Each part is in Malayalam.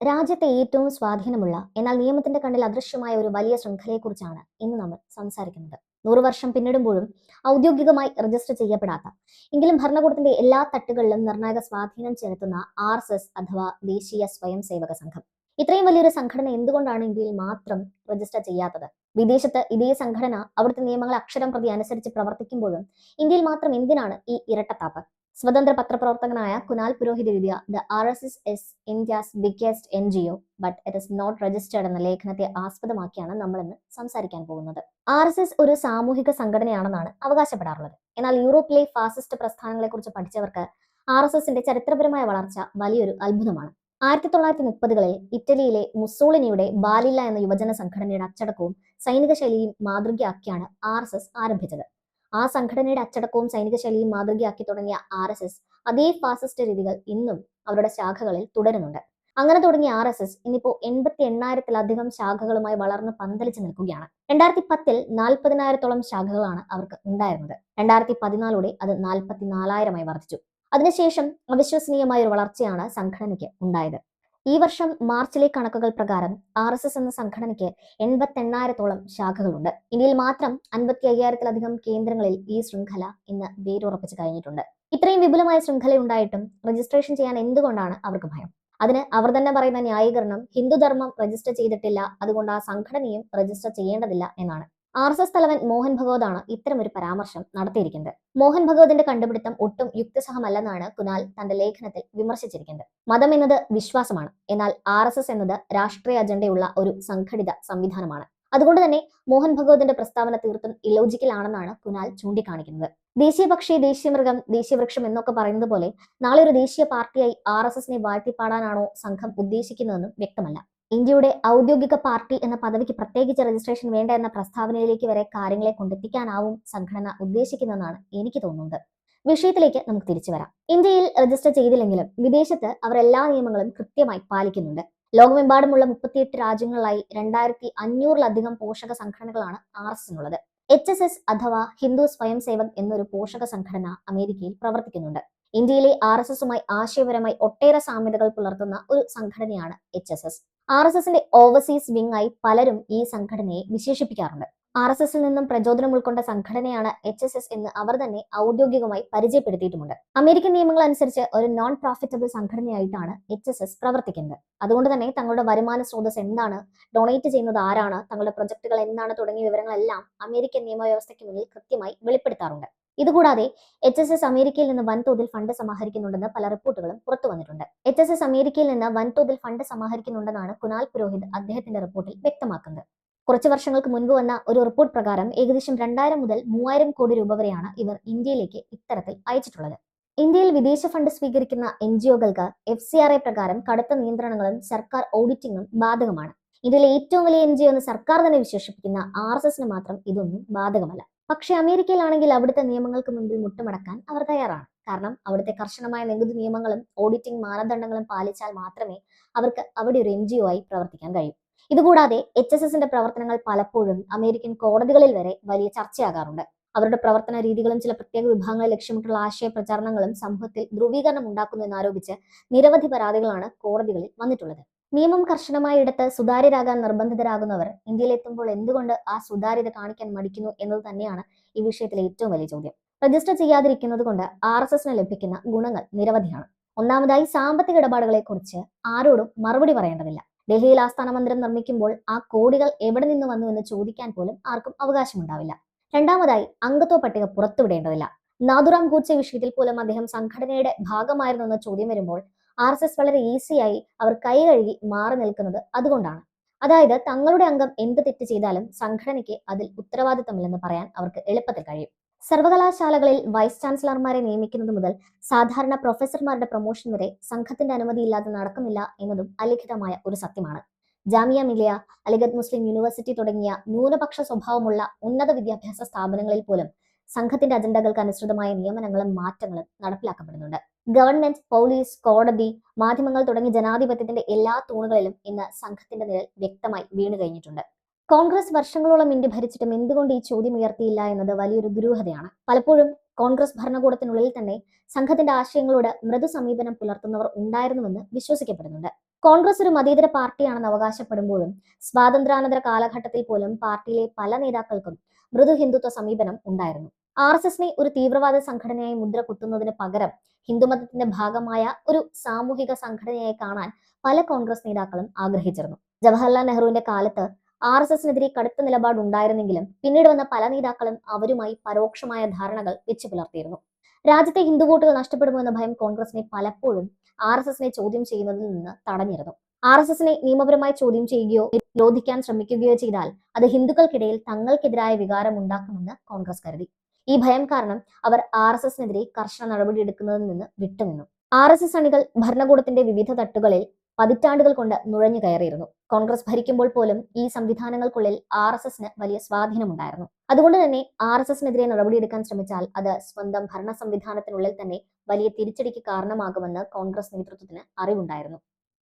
രാജ്യത്തെ ഏറ്റവും സ്വാധീനമുള്ള എന്നാൽ നിയമത്തിന്റെ കണ്ണിൽ അദൃശ്യമായ ഒരു വലിയ ശൃംഖലയെക്കുറിച്ചാണ് ഇന്ന് നമ്മൾ സംസാരിക്കുന്നത്. 100 വർഷം പിന്നിടുമ്പോഴും ഔദ്യോഗികമായി രജിസ്റ്റർ ചെയ്യപ്പെടാത്ത, എങ്കിലും ഭരണകൂടത്തിന്റെ എല്ലാ തട്ടുകളിലും നിർണായക സ്വാധീനം ചെലുത്തുന്ന RSS അഥവാ ദേശീയ സ്വയം സേവക സംഘം. ഇത്രയും വലിയൊരു സംഘടന എന്തുകൊണ്ടാണ് ഇന്ത്യയിൽ മാത്രം രജിസ്റ്റർ ചെയ്യാത്തത്? വിദേശത്ത് ഇതേ സംഘടന അവിടുത്തെ നിയമങ്ങൾ അക്ഷരം പ്രതി അനുസരിച്ച് പ്രവർത്തിക്കുമ്പോഴും ഇന്ത്യയിൽ മാത്രം എന്തിനാണ് ഈ ഇരട്ടത്താപ്പ്? സ്വതന്ത്ര പത്രപ്രവർത്തകനായ കുനാൽ പുരോഹിത് എഴുതിയ the RSS is India's biggest NGO but it is not registered എന്ന ലേഖനത്തെ ആസ്പദമാക്കിയാണ് നമ്മൾ ഇന്ന് സംസാരിക്കാൻ പോകുന്നത്. RSS ഒരു സാമൂഹിക സംഘടനയാണെന്നാണ് അവകാശപ്പെടാറുള്ളത്. എന്നാൽ യൂറോപ്പിലെ ഫാസിസ്റ്റ് പ്രസ്ഥാനങ്ങളെക്കുറിച്ച് പഠിച്ചവർക്ക് RSSന്റെ ചരിത്രപരമായ വളർച്ച വലിയൊരു അത്ഭുതമാണ്. 1930കളിൽ ഇറ്റലിയിലെ മുസോളിനിയുടെ ബാലില്ല എന്ന യുവജന സംഘടനയുടെ അച്ചടക്കവും സൈനിക ശൈലിയും മാതൃകയാക്കിയാണ് RSS ആരംഭിച്ചത്. ആ സംഘടനയുടെ അച്ചടക്കവും സൈനിക ശൈലിയും മാതൃകയാക്കി തുടങ്ങിയ RSS അതേ ഫാസിസ്റ്റ് രീതികൾ ഇന്നും അവരുടെ ശാഖകളിൽ തുടരുന്നുണ്ട്. അങ്ങനെ തുടങ്ങിയ RSS ഇന്നിപ്പോ 88,000-ത്തിലധികം ശാഖകളുമായി വളർന്ന് പന്തലിച്ച് നിൽക്കുകയാണ്. 2010-ൽ 40,000-ത്തോളം ശാഖകളാണ് അവർക്ക് ഉണ്ടായിരുന്നത്. 2014-ഓടെ അത് 44,000-ആയി വർദ്ധിച്ചു. അതിനുശേഷം അവിശ്വസനീയമായ ഒരു വളർച്ചയാണ് സംഘടനയ്ക്ക് ഉണ്ടായത്. ഈ വർഷം മാർച്ചിലെ കണക്കുകൾ പ്രകാരം RSS എന്ന സംഘടനയ്ക്ക് 88,000-ത്തോളം ശാഖകളുണ്ട്. ഇന്ത്യയിൽ മാത്രം 55,000-ത്തിലധികം കേന്ദ്രങ്ങളിൽ ഈ ശൃംഖല ഇന്ന് വേരുറപ്പിച്ച് കഴിഞ്ഞിട്ടുണ്ട്. ഇത്രയും വിപുലമായ ശൃംഖല ഉണ്ടായിട്ടും രജിസ്ട്രേഷൻ ചെയ്യാൻ എന്തുകൊണ്ടാണ് അവർക്ക് ഭയം? അതിന് അവർ തന്നെ പറയുന്ന ന്യായീകരണം ഹിന്ദുധർമ്മം രജിസ്റ്റർ ചെയ്തിട്ടില്ല, അതുകൊണ്ട് ആ സംഘടനയും രജിസ്റ്റർ ചെയ്യേണ്ടതില്ല എന്നാണ്. RSS തലവൻ മോഹൻ ഭഗവതാണ് ഇത്തരമൊരു പരാമർശം നടത്തിയിരിക്കുന്നത്. മോഹൻ ഭഗവതിന്റെ കണ്ടുപിടുത്തം ഒട്ടും യുക്തിസഹമല്ലെന്നാണ് കുനാൽ തന്റെ ലേഖനത്തിൽ വിമർശിച്ചിരിക്കുന്നത്. മതം എന്നത് വിശ്വാസമാണ്, എന്നാൽ RSS എന്നത് രാഷ്ട്രീയ അജണ്ടയുള്ള ഒരു സംഘടിത സംവിധാനമാണ്. അതുകൊണ്ട് തന്നെ മോഹൻ ഭഗവതിന്റെ പ്രസ്താവന തീർത്തും ഇലോജിക്കൽ ആണെന്നാണ് കുനാൽ ചൂണ്ടിക്കാണിക്കുന്നത്. ദേശീയ പക്ഷി, ദേശീയ മൃഗം, ദേശീയ വൃക്ഷം എന്നൊക്കെ പറയുന്നത് പോലെ നാളെ ഒരു ദേശീയ പാർട്ടിയായി RSSനെ വാഴ്ത്തിപ്പാടാനാണോ സംഘം ഉദ്ദേശിക്കുന്നതെന്നും വ്യക്തമല്ല. ഇന്ത്യയുടെ ഔദ്യോഗിക പാർട്ടി എന്ന പദവിക്ക് പ്രത്യേകിച്ച് രജിസ്ട്രേഷൻ വേണ്ട എന്ന പ്രസ്താവനയിലേക്ക് വരെ കാര്യങ്ങളെ കൊണ്ടെത്തിക്കാനാവും സംഘടന ഉദ്ദേശിക്കുന്നതെന്നാണ് എനിക്ക് തോന്നുന്നത്. വിഷയത്തിലേക്ക് നമുക്ക് തിരിച്ചു വരാം. ഇന്ത്യയിൽ രജിസ്റ്റർ ചെയ്തില്ലെങ്കിലും വിദേശത്ത് അവർ എല്ലാ നിയമങ്ങളും കൃത്യമായി പാലിക്കുന്നുണ്ട്. ലോകമെമ്പാടുമുള്ള 38 രാജ്യങ്ങളിലായി 2,500-ലധികം പോഷക സംഘടനകളാണ് RSSനുള്ളത്. HSS അഥവാ ഹിന്ദു സ്വയം സേവക് എന്നൊരു പോഷക സംഘടന അമേരിക്കയിൽ പ്രവർത്തിക്കുന്നുണ്ട്. ഇന്ത്യയിലെ RSSുമായി ആശയപരമായി ഒട്ടേറെ സാമ്യതകൾ പുലർത്തുന്ന ഒരു സംഘടനയാണ് HSS. RSSന്റെ ഓവർസീസ് വിങ് ആയി പലരും ഈ സംഘടനയെ വിശേഷിപ്പിക്കാറുണ്ട്. RSSൽ നിന്നും പ്രചോദനം ഉൾക്കൊണ്ട സംഘടനയാണ് HSS എന്ന് അവർ തന്നെ ഔദ്യോഗികമായി പരിചയപ്പെടുത്തിയിട്ടുമുണ്ട്. അമേരിക്കൻ നിയമങ്ങൾ അനുസരിച്ച് ഒരു നോൺ പ്രോഫിറ്റബിൾ സംഘടനയായിട്ടാണ് HSS പ്രവർത്തിക്കുന്നത്. അതുകൊണ്ട് തന്നെ തങ്ങളുടെ വരുമാന സ്രോതസ് എന്താണ്, ഡൊണേറ്റ് ചെയ്യുന്നത് ആരാണ്, തങ്ങളുടെ പ്രൊജക്ടുകൾ എന്താണ് തുടങ്ങിയ വിവരങ്ങളെല്ലാം അമേരിക്കൻ നിയമവ്യവസ്ഥയ്ക്ക് മുന്നിൽ കൃത്യമായി വെളിപ്പെടുത്താറുണ്ട്. ഇതുകൂടാതെ HSS അമേരിക്കയിൽ നിന്ന് വൻതോതിൽ ഫണ്ട് സമാഹരിക്കുന്നുണ്ടെന്ന് പല റിപ്പോർട്ടുകളും പുറത്തു വന്നിട്ടുണ്ട്. HSS അമേരിക്കയിൽ നിന്ന് വൻതോതിൽ ഫണ്ട് സമാഹരിക്കുന്നുണ്ടെന്നാണ് കുനാൽ പുരോഹിത് അദ്ദേഹത്തിന്റെ റിപ്പോർട്ടിൽ വ്യക്തമാക്കുന്നത്. കുറച്ചു വർഷങ്ങൾക്ക് മുൻപ് വന്ന ഒരു റിപ്പോർട്ട് പ്രകാരം ഏകദേശം 2,000 മുതൽ 3,000 കോടി രൂപ വരെയാണ് ഇവർ ഇന്ത്യയിലേക്ക് ഇത്തരത്തിൽ അയച്ചിട്ടുള്ളത്. ഇന്ത്യയിൽ വിദേശ ഫണ്ട് സ്വീകരിക്കുന്ന NGOകൾക്ക് FCRA പ്രകാരം കടുത്ത നിയന്ത്രണങ്ങളും സർക്കാർ ഓഡിറ്റിംഗും ബാധകമാണ്. ഇന്ത്യയിലെ ഏറ്റവും വലിയ NGO എന്ന് സർക്കാർ തന്നെ വിശേഷിപ്പിക്കുന്ന RSSന് മാത്രം ഇതൊന്നും ബാധകമല്ല. പക്ഷേ അമേരിക്കയിലാണെങ്കിൽ അവിടുത്തെ നിയമങ്ങൾക്ക് മുൻപിൽ മുട്ടുമടക്കാൻ അവർ തയ്യാറാണ്. കാരണം അവിടുത്തെ കർശനമായ നികുതി നിയമങ്ങളും ഓഡിറ്റിംഗ് മാനദണ്ഡങ്ങളും പാലിച്ചാൽ മാത്രമേ അവർക്ക് അവിടെ ഒരു NGO ആയി പ്രവർത്തിക്കാൻ കഴിയൂ. ഇതുകൂടാതെ HSSന്റെ പ്രവർത്തനങ്ങൾ പലപ്പോഴും അമേരിക്കൻ കോടതികളിൽ വരെ വലിയ ചർച്ചയാകാറുണ്ട്. അവരുടെ പ്രവർത്തന രീതികളും ചില പ്രത്യേക വിഭാഗങ്ങളെ ലക്ഷ്യമിട്ടുള്ള ആശയ പ്രചാരണങ്ങളും സമൂഹത്തിൽ ധ്രുവീകരണം ഉണ്ടാക്കുന്നു എന്നാരോപിച്ച് നിരവധി പരാതികളാണ് കോടതികളിൽ വന്നിട്ടുള്ളത്. നിയമം കർശനമായ ഇടത്ത് സുതാര്യരാകാൻ നിർബന്ധിതരാകുന്നവർ ഇന്ത്യയിലെത്തുമ്പോൾ എന്തുകൊണ്ട് ആ സുതാര്യത കാണിക്കാൻ മടിക്കുന്നു എന്നത് തന്നെയാണ് ഈ വിഷയത്തിലെ ഏറ്റവും വലിയ ചോദ്യം. രജിസ്റ്റർ ചെയ്യാതിരിക്കുന്നത് കൊണ്ട് RSSന് ലഭിക്കുന്ന ഗുണങ്ങൾ നിരവധിയാണ്. ഒന്നാമതായി, സാമ്പത്തിക ഇടപാടുകളെ കുറിച്ച് ആരോടും മറുപടി പറയേണ്ടതില്ല. ഡൽഹിയിൽ ആസ്ഥാന മന്ദിരം നിർമ്മിക്കുമ്പോൾ ആ കോടികൾ എവിടെ നിന്ന് വന്നു എന്ന് ചോദിക്കാൻ പോലും ആർക്കും അവകാശമുണ്ടാവില്ല. രണ്ടാമതായി, അംഗത്വ പട്ടിക പുറത്തുവിടേണ്ടതില്ല. നാഥുറാം ഗൂഡ്സെ വിഷയത്തിൽ പോലും അദ്ദേഹം സംഘടനയുടെ ഭാഗമായിരുന്നു എന്ന ചോദ്യം വരുമ്പോൾ RSS വളരെ ഈസിയായി അവർ കൈ കഴുകി മാറി നിൽക്കുന്നത് അതുകൊണ്ടാണ്. അതായത് തങ്ങളുടെ അംഗം എന്ത് തെറ്റ് ചെയ്താലും സംഘടനയ്ക്ക് അതിൽ ഉത്തരവാദിത്തമില്ലെന്ന് പറയാൻ അവർക്ക് എളുപ്പത്തിൽ കഴിയും. സർവകലാശാലകളിൽ വൈസ് ചാൻസലർമാരെ നിയമിക്കുന്നത് മുതൽ സാധാരണ പ്രൊഫസർമാരുടെ പ്രൊമോഷൻ വരെ സംഘത്തിന്റെ അനുമതിയില്ലാതെ നടക്കുന്നില്ല എന്നതും അലിഖിതമായ ഒരു സത്യമാണ്. ജാമിയ മിലിയ, അലിഗഡ് മുസ്ലിം യൂണിവേഴ്സിറ്റി തുടങ്ങിയ ന്യൂനപക്ഷ സ്വഭാവമുള്ള ഉന്നത വിദ്യാഭ്യാസ സ്ഥാപനങ്ങളിൽ പോലും സംഘത്തിന്റെ അജണ്ടകൾക്ക് അനുസൃതമായ നിയമനങ്ങളും മാറ്റങ്ങളും നടപ്പിലാക്കപ്പെടുന്നുണ്ട്. ഗവൺമെന്റ്, പോലീസ്, കോടതി, മാധ്യമങ്ങൾ തുടങ്ങി ജനാധിപത്യത്തിന്റെ എല്ലാ തൂണുകളിലും ഇന്ന് സംഘത്തിന്റെ നിഴൽ വ്യക്തമായി വീണു കഴിഞ്ഞിട്ടുണ്ട്. കോൺഗ്രസ് വർഷങ്ങളോളം ഇന്ത്യ ഭരിച്ചിട്ടും എന്തുകൊണ്ട് ഈ ചോദ്യം ഉയർത്തിയില്ല എന്നത് വലിയൊരു ദുരൂഹതയാണ്. പലപ്പോഴും കോൺഗ്രസ് ഭരണകൂടത്തിനുള്ളിൽ തന്നെ സംഘത്തിന്റെ ആശയങ്ങളോട് മൃദു സമീപനം പുലർത്തുന്നവർ ഉണ്ടായിരുന്നുവെന്ന് വിശ്വസിക്കപ്പെടുന്നുണ്ട്. കോൺഗ്രസ് ഒരു മതേതര പാർട്ടിയാണെന്ന് അവകാശപ്പെടുമ്പോഴും സ്വാതന്ത്ര്യാനന്തര കാലഘട്ടത്തിൽ പോലും പാർട്ടിയിലെ പല നേതാക്കൾക്കും മൃദു ഹിന്ദുത്വ സമീപനം ഉണ്ടായിരുന്നു. RSSനെ ഒരു തീവ്രവാദ സംഘടനയായി മുദ്ര കുത്തുന്നതിന് പകരം ഹിന്ദുമതത്തിന്റെ ഭാഗമായ ഒരു സാമൂഹിക സംഘടനയായി കാണാൻ പല കോൺഗ്രസ് നേതാക്കളും ആഗ്രഹിച്ചിരുന്നു. ജവഹർലാൽ നെഹ്റുവിന്റെ കാലത്ത് RSSനെതിരെ കടുത്ത നിലപാടുണ്ടായിരുന്നെങ്കിലും പിന്നീട് വന്ന പല നേതാക്കളും അവരുമായി പരോക്ഷമായ ധാരണകൾ വെച്ചു പുലർത്തിയിരുന്നു. രാജ്യത്തെ ഹിന്ദു വോട്ടുകൾ നഷ്ടപ്പെടുമോ എന്ന ഭയം കോൺഗ്രസിനെ പലപ്പോഴും RSSനെ ചോദ്യം ചെയ്യുന്നതിൽ നിന്ന് തടഞ്ഞിരുന്നു. RSSനെ നിയമപരമായി ചോദ്യം ചെയ്യുകയോ നിരോധിക്കാൻ ശ്രമിക്കുകയോ ചെയ്താൽ അത് ഹിന്ദുക്കൾക്കിടയിൽ തങ്ങൾക്കെതിരായ വികാരം ഉണ്ടാക്കുമെന്ന് കോൺഗ്രസ് കരുതി. ഈ ഭയം കാരണം അവർ RSSനെതിരെ കർശന നടപടിയെടുക്കുന്നതിൽ നിന്ന് വിട്ടുനിന്നു. RSS അണികൾ ഭരണകൂടത്തിന്റെ വിവിധ തട്ടുകളിൽ പതിറ്റാണ്ടുകൾ കൊണ്ട് നുഴഞ്ഞു കയറിയിരുന്നു. കോൺഗ്രസ് ഭരിക്കുമ്പോൾ പോലും ഈ സംവിധാനങ്ങൾക്കുള്ളിൽ RSSന് വലിയ സ്വാധീനമുണ്ടായിരുന്നു. അതുകൊണ്ട് തന്നെ RSSനെതിരെ നടപടിയെടുക്കാൻ ശ്രമിച്ചാൽ അത് സ്വന്തം ഭരണ സംവിധാനത്തിനുള്ളിൽ തന്നെ വലിയ തിരിച്ചടിക്ക് കാരണമാകുമെന്ന് കോൺഗ്രസ് നേതൃത്വത്തിന് അറിവുണ്ടായിരുന്നു.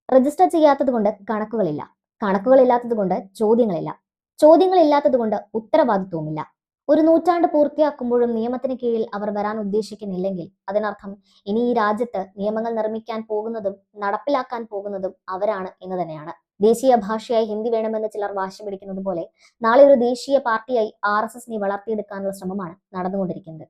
രജിസ്റ്റർ ചെയ്യാത്തതുകൊണ്ട് കണക്കുകളില്ല, കണക്കുകളില്ലാത്തതുകൊണ്ട് ചോദ്യങ്ങളില്ല, ചോദ്യങ്ങളില്ലാത്തതുകൊണ്ട് ഉത്തരവാദിത്വവുമില്ല. ഒരു നൂറ്റാണ്ട് പൂർത്തിയാക്കുമ്പോഴും നിയമത്തിന് കീഴിൽ അവർ വരാൻ ഉദ്ദേശിക്കുന്നില്ലെങ്കിൽ അതിനർത്ഥം ഇനി ഈ രാജ്യത്ത് നിയമങ്ങൾ നിർമ്മിക്കാൻ പോകുന്നതും നടപ്പിലാക്കാൻ പോകുന്നതും അവരാണ് എന്ന് തന്നെയാണ്. ദേശീയ ഭാഷയായി ഹിന്ദി വേണമെന്ന് ചിലർ വാശി പിടിക്കുന്നത് പോലെ നാളെ ഒരു ദേശീയ പാർട്ടിയായി RSSനെ വളർത്തിയെടുക്കാനുള്ള ശ്രമമാണ് നടന്നുകൊണ്ടിരിക്കുന്നത്.